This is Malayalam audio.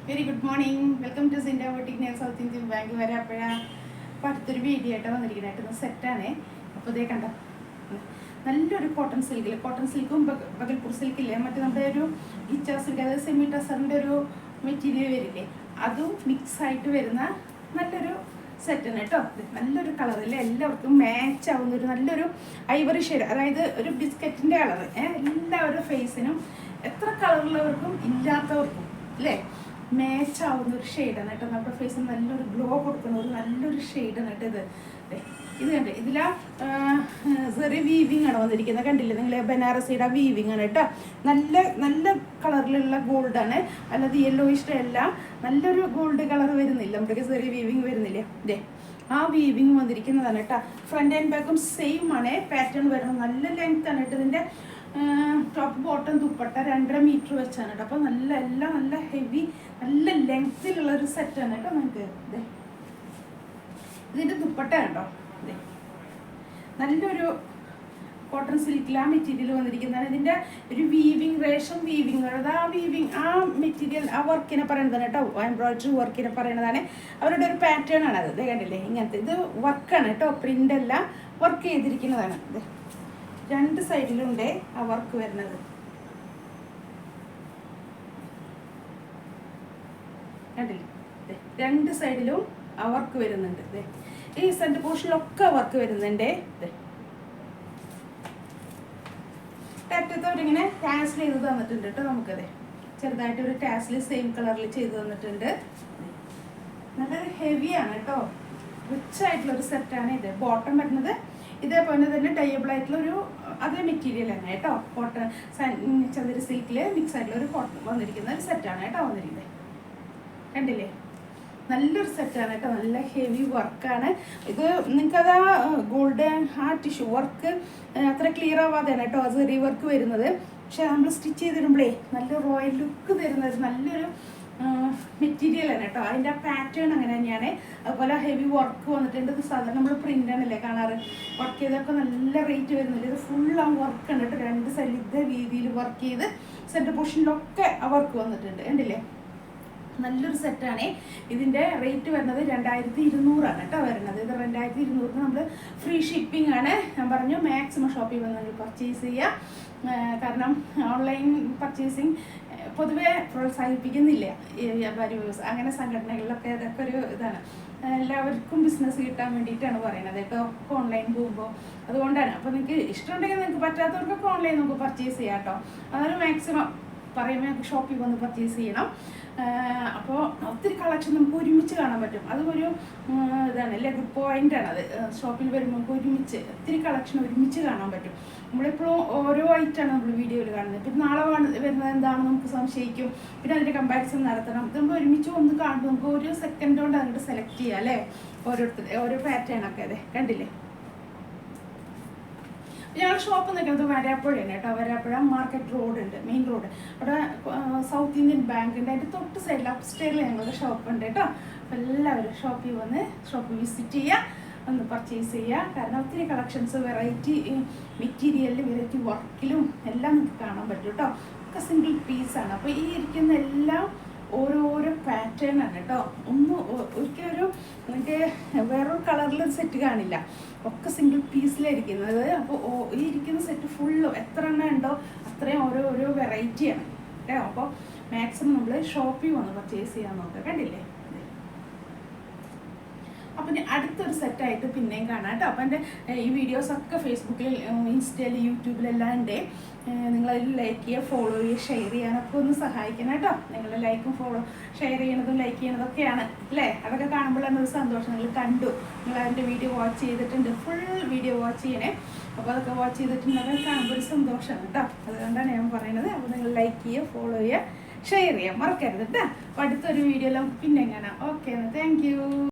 Very good morning. Welcome to സിൻഡ boutique near South Indian Bank Varappuzha. അപ്പോൾ അടുത്തൊരു വീഡിയോ ആയിട്ട് വന്നിരിക്കുന്നതായിട്ടൊന്ന് സെറ്റാണ്. അപ്പോൾ ഇതേ കണ്ടോ, നല്ലൊരു കോട്ടൺ സിൽക്കും ബഗൽപൂർ സിൽക്കില്ലേ, മറ്റേ നമ്മുടെ ഒരു ഇച്ച സിൽക്ക്, അതായത് സെമി ടസറിൻ്റെ ഒരു മെറ്റീരിയൽ വരില്ലേ, അതും മിക്സ് ആയിട്ട് വരുന്ന നല്ലൊരു സെറ്റാണ് കേട്ടോ. നല്ലൊരു കളറിൽ എല്ലാവർക്കും മാച്ച് ആവുന്ന ഒരു നല്ലൊരു ഐവറി ഷെയ്ഡ്, അതായത് ഒരു ബിസ്ക്കറ്റിൻ്റെ കളർ. എല്ലാവരുടെ ഫേസിനും എത്ര കളറുള്ളവർക്കും ഇല്ലാത്തവർക്കും അല്ലേ മാച്ച് ആവുന്ന ഒരു ഷെയ്ഡാണ് കേട്ടോ. നമ്മുടെ ഫേസിന് നല്ലൊരു ഗ്ലോ കൊടുക്കുന്ന ഒരു നല്ലൊരു ഷെയ്ഡാണ് കേട്ടോ ഇത് കണ്ടേ. ഇതിലാ ചെറിയ വീവിങ് ആണ് വന്നിരിക്കുന്നത്, കണ്ടില്ലേ നിങ്ങൾ? ബനാറസിയുടെ വീവിങ് ആണ് കേട്ടോ. നല്ല നല്ല കളറിലുള്ള ഗോൾഡാണ്, അല്ലാതെ യെല്ലോ ഇഷ്ടമല്ല. നല്ലൊരു ഗോൾഡ് കളർ വരുന്നില്ല, നമ്മുടെ ചെറിയ വീവിങ് വരുന്നില്ലേ, ഇതേ ആ വീവിങ് വന്നിരിക്കുന്നതാണ് കേട്ടോ. ഫ്രണ്ട് ആൻഡ് ബാക്കും സെയിം ആണ്, പാറ്റേൺ വരുന്നത്. നല്ല ലെങ്ത് ആണ് കേട്ടോ. ഇതിൻ്റെ ടോപ്പ് ബോട്ടം ദുപ്പട്ട 2.5 മീറ്റർ വെച്ചാണ് കേട്ടോ. അപ്പോൾ എല്ലാം നല്ല ഹെവി, നല്ല ലെങ്ത്തിലുള്ളൊരു സെറ്റാണ് കേട്ടോ. നമുക്ക് ഇതിൻ്റെ ദുപ്പട്ട കണ്ടോ, നല്ലൊരു കോട്ടൺ സിൽക്കിൽ ആ മെറ്റീരിയൽ വന്നിരിക്കുന്നതാണ്. ഇതിൻ്റെ ഒരു വീവിങ്, റേഷൻ വീവിങ്, ആ മെറ്റീരിയൽ, ആ വർക്കിനെ പറയുന്നതാണ് കേട്ടോ. എംബ്രോയിഡറി വർക്കിനെ പറയുന്നതാണ്. അവരുടെ ഒരു പാറ്റേൺ ആണ് അത്. കണ്ടില്ലേ, ഇങ്ങനത്തെ ഇത് വർക്കാണ് കേട്ടോ, പ്രിൻ്റ് അല്ല, വർക്ക് ചെയ്തിരിക്കുന്നതാണ്. ഇത് 2 സൈഡിലുണ്ട് ആ വർക്ക് വരുന്നത്. കണ്ടില്ലേ, 2 സൈഡിലും ആ വർക്ക് വരുന്നുണ്ട്. ഈ സെൻറ്റർ പോർഷനിലൊക്കെ വർക്ക് വരുന്നുണ്ട്. അവരിങ്ങനെ ടാസിൽ ചെയ്ത് തന്നിട്ടുണ്ട് കേട്ടോ. നമുക്കത് ചെറുതായിട്ട് ഒരു ടാസിൽ സെയിം കളറിൽ ചെയ്ത് തന്നിട്ടുണ്ട്. നല്ലൊരു ഹെവിയാണ് കേട്ടോ, റിച്ച് ആയിട്ടുള്ളൊരു സെറ്റാണ് ഇത്. ബോട്ടം വരുന്നത് ഇതേപോലെ തന്നെ ഡയബിൾ ആയിട്ടുള്ളൊരു അതേ മെറ്റീരിയൽ തന്നെ കേട്ടോ. കോട്ടൺ ചന്ദരി സിൽക്കിൽ മിക്സ് ആയിട്ടുള്ള ഒരു കോട്ടൺ വന്നിരിക്കുന്ന ഒരു സെറ്റാണ് കേട്ടോ വന്നിരിക്കുന്നത്. കണ്ടില്ലേ, നല്ലൊരു സെറ്റാണ് കേട്ടോ. നല്ല ഹെവി വർക്കാണ് ഇത്. നിങ്ങൾക്കത് ആ ഗോൾഡ് ആ ടിഷ്യൂ വർക്ക് അത്ര ക്ലിയർ ആവാതെയാണ് കേട്ടോ ആ ചെറിയ വർക്ക് വരുന്നത്. പക്ഷെ നമ്മൾ സ്റ്റിച്ച് ചെയ്തിടുമ്പോഴേ നല്ല റോയൽ ലുക്ക് തരുന്നത് നല്ലൊരു മെറ്റീരിയലാണ് കേട്ടോ. അതിൻ്റെ ആ പാറ്റേൺ അങ്ങനെ തന്നെയാണ്. അതുപോലെ ഹെവി വർക്ക് വന്നിട്ടുണ്ട്. ഇത് സാധാരണ നമ്മൾ പ്രിൻ്റ് ആണല്ലേ കാണാറ്. വർക്ക് ചെയ്തൊക്കെ നല്ല റേറ്റ് വരുന്നില്ല. ഇത് ഫുൾ ആ വർക്ക് ഉണ്ട് കേട്ടോ. 2 സൈഡിൽ ഇതേ രീതിയിൽ വർക്ക് ചെയ്ത് സെൻറ്റർ പോർഷനിലൊക്കെ ആ വർക്ക് വന്നിട്ടുണ്ട്. കണ്ടില്ലേ, നല്ലൊരു സെറ്റാണ്. ഇതിൻ്റെ റേറ്റ് വരുന്നത് 2200 കേട്ടോ വരുന്നത്. ഇത് 2200 നമ്മൾ ഫ്രീ ഷിപ്പിംഗ് ആണ്. ഞാൻ പറഞ്ഞു മാക്സിമം ഷോപ്പിൽ വന്ന് പർച്ചേസ് ചെയ്യുക. കാരണം ഓൺലൈൻ പർച്ചേസിങ് പൊതുവെ പ്രോത്സാഹിപ്പിക്കുന്നില്ല അങ്ങനെ സംഘടനകളിലൊക്കെ. അതൊക്കെ ഒരു ഇതാണ്, എല്ലാവർക്കും ബിസിനസ് കിട്ടാൻ വേണ്ടിയിട്ടാണ് പറയുന്നത് കേട്ടോ ഓൺലൈൻ പോകുമ്പോൾ. അതുകൊണ്ടാണ്. അപ്പോൾ നിങ്ങൾക്ക് ഇഷ്ടമുണ്ടെങ്കിൽ നിങ്ങൾക്ക് പറ്റാത്തവർക്കൊക്കെ ഓൺലൈൻ നമുക്ക് പർച്ചേസ് ചെയ്യാം കേട്ടോ. അതൊരു മാക്സിമം പറയുമ്പോൾ ഷോപ്പിൽ വന്ന് പർച്ചേസ് ചെയ്യണം. അപ്പോൾ ഒത്തിരി കളക്ഷൻ നമുക്ക് ഒരുമിച്ച് കാണാൻ പറ്റും. അതും ഒരു ഇതാണ്, അല്ലേ, ഗുഡ് പോയിൻ്റാണ് അത്. ഷോപ്പിൽ വരുമ്പോൾ നമുക്ക് ഒരുമിച്ച് ഒത്തിരി കളക്ഷൻ ഒരുമിച്ച് കാണാൻ പറ്റും. നമ്മളിപ്പോഴും ഓരോ ഐറ്റമാണ് നമ്മൾ വീഡിയോയിൽ കാണുന്നത്. പിന്നെ നാളെ വരുന്നത് എന്താണെന്ന് നമുക്ക് സംശയിക്കും. പിന്നെ അതിൻ്റെ കമ്പാരിസൺ നടത്തണം. ഇത് നമ്മൾ ഒരുമിച്ച് ഒന്ന് കാണുമ്പോൾ നമുക്ക് ഒരു സെക്കൻഡ് കൊണ്ട് അങ്ങോട്ട് സെലക്ട് ചെയ്യാം അല്ലേ, ഓരോ പാറ്റേണൊക്കെ. അതെ കണ്ടില്ലേ. ഞങ്ങളുടെ ഷോപ്പ് നിൽക്കുന്നത് വരാപ്പുഴയാണ് കേട്ടോ. വരാപ്പുഴ മാർക്കറ്റ് റോഡ് ഉണ്ട്, മെയിൻ റോഡ്. അവിടെ സൗത്ത് ഇന്ത്യൻ ബാങ്കിൻ്റെ അതിൻ്റെ തൊട്ട് സൈഡിൽ അപ്സ്റ്റേറിൽ ഞങ്ങളുടെ ഷോപ്പ് ഉണ്ട് കേട്ടോ. അപ്പോൾ എല്ലാവരും ഷോപ്പിൽ വന്ന് വിസിറ്റ് ചെയ്യുക, ഒന്ന് പർച്ചേസ് ചെയ്യുക. കാരണം ഒത്തിരി കളക്ഷൻസ്, വെറൈറ്റി മെറ്റീരിയലിലും വെറൈറ്റി വർക്കിലും എല്ലാം നമുക്ക് കാണാൻ പറ്റും കേട്ടോ. ഒക്കെ സിംഗിൾ പീസാണ്. അപ്പോൾ ഈ ഇരിക്കുന്ന എല്ലാം ഓരോരോ പാറ്റേൺ ആണ് കേട്ടോ. ഒരിക്കലൊരു നിങ്ങൾക്ക് വേറൊരു കളറിലൊരു സെറ്റ് കാണില്ല, ഒക്കെ സിംഗിൾ പീസിലായിരിക്കുന്നത്. അപ്പോൾ ഈ ഇരിക്കുന്ന സെറ്റ് ഫുള്ളും എത്ര എണ്ണം ഉണ്ടോ അത്രയും ഓരോ വെറൈറ്റിയാണ് കേട്ടോ. അപ്പോൾ മാക്സിമം നമ്മൾ ഷോപ്പിൽ വന്ന് പർച്ചേസ് ചെയ്യാൻ നോക്കുക. കണ്ടില്ലേ. അപ്പം ഇനി അടുത്തൊരു സെറ്റായിട്ട് പിന്നെയും കാണാം കേട്ടോ. അപ്പം എൻ്റെ ഈ വീഡിയോസൊക്കെ ഫേസ്ബുക്കിൽ, ഇൻസ്റ്റയിൽ, യൂട്യൂബിലെല്ലാം ഉണ്ട്. നിങ്ങളതിൽ ലൈക്ക് ചെയ്യുക, ഫോളോ ചെയ്യുക, ഷെയർ ചെയ്യാനൊക്കെ ഒന്ന് സഹായിക്കണം കേട്ടോ. നിങ്ങളുടെ ലൈക്കും ഷെയർ ചെയ്യണതും ലൈക്ക് ചെയ്യണതൊക്കെയാണ് അല്ലേ. അതൊക്കെ കാണുമ്പോഴാണ് ഒരു സന്തോഷം. നിങ്ങൾ കണ്ടു, നിങ്ങൾ അതിൻ്റെ വീഡിയോ വാച്ച് ചെയ്തിട്ടുണ്ട്, ഫുൾ വീഡിയോ വാച്ച് ചെയ്യണേ. അപ്പോൾ അതൊക്കെ വാച്ച് ചെയ്തിട്ടുണ്ട്, അതൊക്കെ കാണുമ്പോൾ ഒരു സന്തോഷമാണ് കേട്ടോ. അതുകൊണ്ടാണ് ഞാൻ പറയുന്നത്. അപ്പോൾ നിങ്ങൾ ലൈക്ക് ചെയ്യുക, ഫോളോ ചെയ്യുക, ഷെയർ ചെയ്യുക മറക്കരുത് കേട്ടോ. അപ്പോൾ അടുത്തൊരു വീഡിയോയിലും പിന്നെ കാണാം. Okay, thank you.